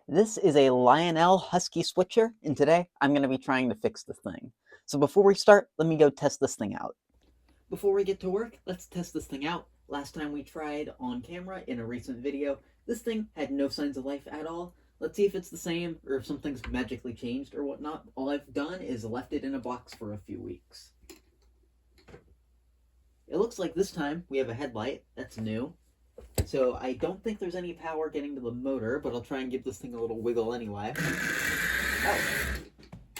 This is a Lionel Husky switcher, and today I'm going to be trying to fix the thing. So before we start, let me go test this thing out. Before we get to work, let's test this thing out. Last time we tried on camera in a recent video, this thing had no signs of life at all. Let's see if it's the same or if something's magically changed or whatnot. All I've done is left it in a box for a few weeks. It looks like this time we have a headlight. That's new. So I don't think there's any power getting to the motor, but I'll try and give this thing a little wiggle anyway. Oh,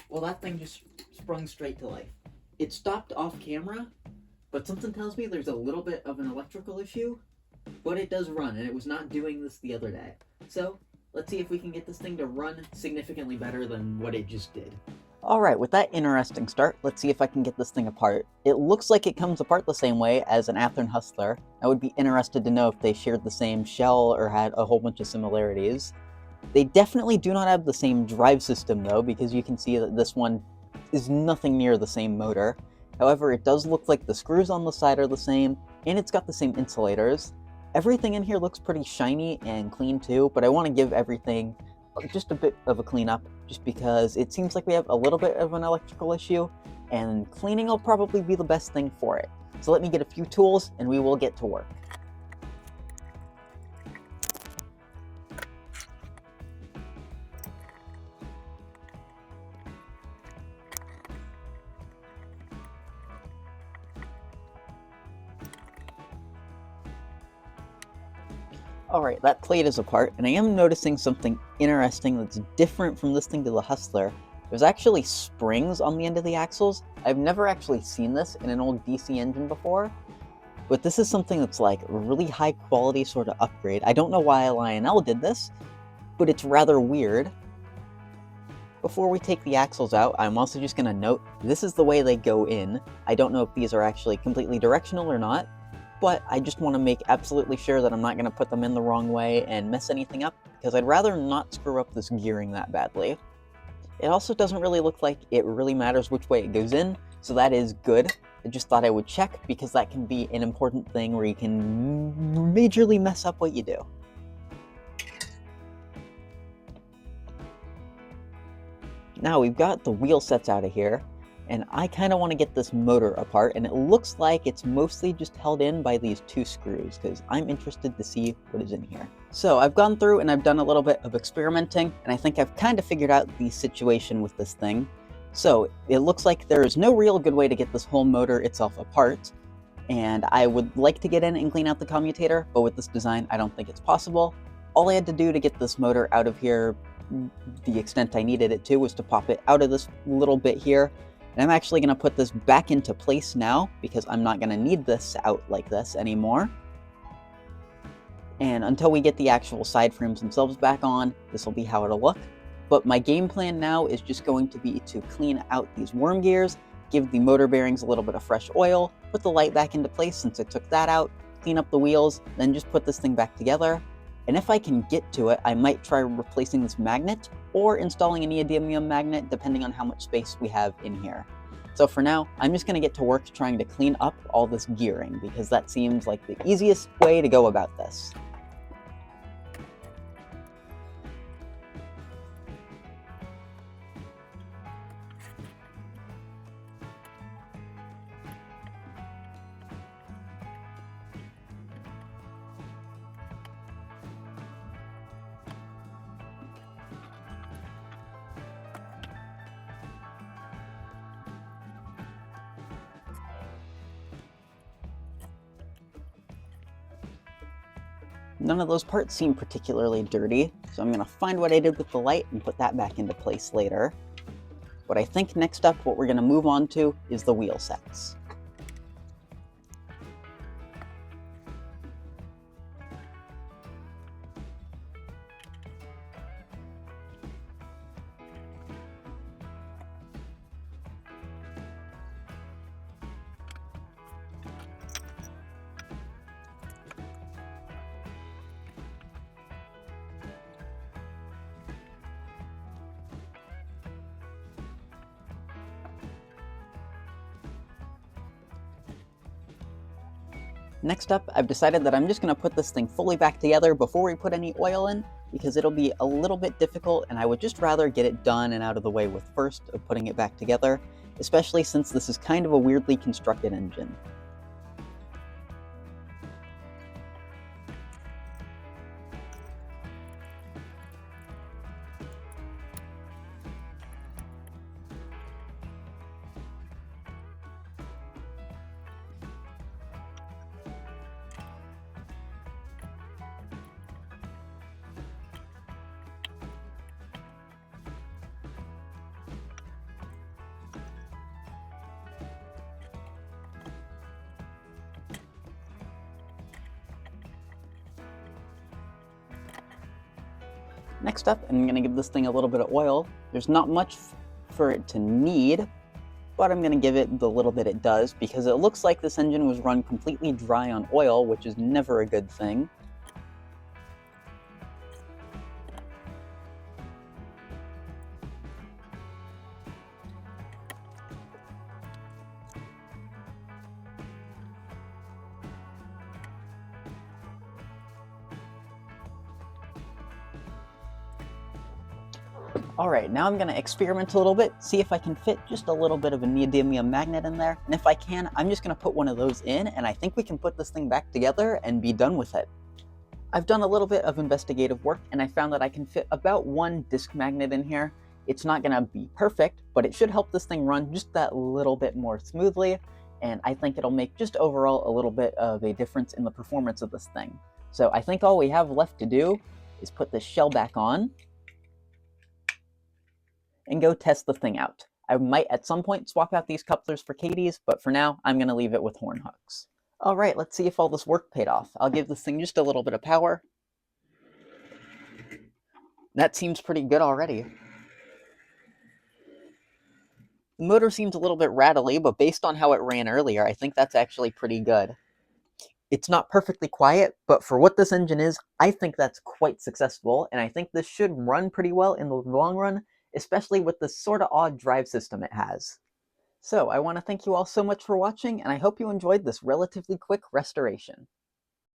well, that thing just sprung straight to life. It stopped off camera, but something tells me there's a little bit of an electrical issue, but it does run, and it was not doing this the other day. So let's see if we can get this thing to run significantly better than what it just did. Alright, with that interesting start, let's see if I can get this thing apart. It looks like it comes apart the same way as an Athearn Hustler. I would be interested to know if they shared the same shell or had a whole bunch of similarities. They definitely do not have the same drive system though, because you can see that this one is nothing near the same motor. However, it does look like the screws on the side are the same, and it's got the same insulators. Everything in here looks pretty shiny and clean too, but I want to give everything just a bit of a cleanup, just because it seems like we have a little bit of an electrical issue, and cleaning will probably be the best thing for it. So let me get a few tools and we will get to work. Alright, that plate is apart, and I am noticing something interesting that's different from this thing to the Hustler. There's actually springs on the end of the axles. I've never actually seen this in an old DC engine before, but this is something that's like a really high quality sort of upgrade. I don't know why Lionel did this, but it's rather weird. Before we take the axles out, I'm also just going to note, this is the way they go in. I don't know if these are actually completely directional or not, but I just want to make absolutely sure that I'm not going to put them in the wrong way and mess anything up, because I'd rather not screw up this gearing that badly. It also doesn't really look like it really matters which way it goes in, so that is good. I just thought I would check, because that can be an important thing where you can majorly mess up what you do. Now we've got the wheel sets out of here, and I kind of want to get this motor apart, and it looks like it's mostly just held in by these two screws, because I'm interested to see what is in here. So I've gone through and I've done a little bit of experimenting, and I think I've kind of figured out the situation with this thing. So it looks like there is no real good way to get this whole motor itself apart, and I would like to get in and clean out the commutator, but with this design I don't think it's possible. All I had to do to get this motor out of here, the extent I needed it to, was to pop it out of this little bit here. And I'm actually going to put this back into place now, because I'm not going to need this out like this anymore. And until we get the actual side frames themselves back on, this will be how it'll look. But my game plan now is just going to be to clean out these worm gears, give the motor bearings a little bit of fresh oil, put the light back into place since I took that out, clean up the wheels, then just put this thing back together. And if I can get to it, I might try replacing this magnet or installing a neodymium magnet, depending on how much space we have in here. So for now, I'm just going to get to work trying to clean up all this gearing, because that seems like the easiest way to go about this. None of those parts seem particularly dirty, so I'm going to find what I did with the light and put that back into place later. But I think next up what we're going to move on to is the wheel sets. Next up, I've decided that I'm just going to put this thing fully back together before we put any oil in, because it'll be a little bit difficult, and I would just rather get it done and out of the way with first of putting it back together, especially since this is kind of a weirdly constructed engine. Next up, I'm going to give this thing a little bit of oil. There's not much for it to need, but I'm going to give it the little bit it does, because it looks like this engine was run completely dry on oil, which is never a good thing. Alright, now I'm going to experiment a little bit, see if I can fit just a little bit of a neodymium magnet in there, and if I can, I'm just going to put one of those in, and I think we can put this thing back together and be done with it. I've done a little bit of investigative work, and I found that I can fit about one disc magnet in here. It's not going to be perfect, but it should help this thing run just that little bit more smoothly, and I think it'll make just overall a little bit of a difference in the performance of this thing. So I think all we have left to do is put this shell back on, and go test the thing out. I might at some point swap out these couplers for Katie's, but for now, I'm going to leave it with horn hooks. Alright, let's see if all this work paid off. I'll give this thing just a little bit of power. That seems pretty good already. The motor seems a little bit rattly, but based on how it ran earlier, I think that's actually pretty good. It's not perfectly quiet, but for what this engine is, I think that's quite successful, and I think this should run pretty well in the long run, especially with the sort of odd drive system it has. So, I want to thank you all so much for watching, and I hope you enjoyed this relatively quick restoration.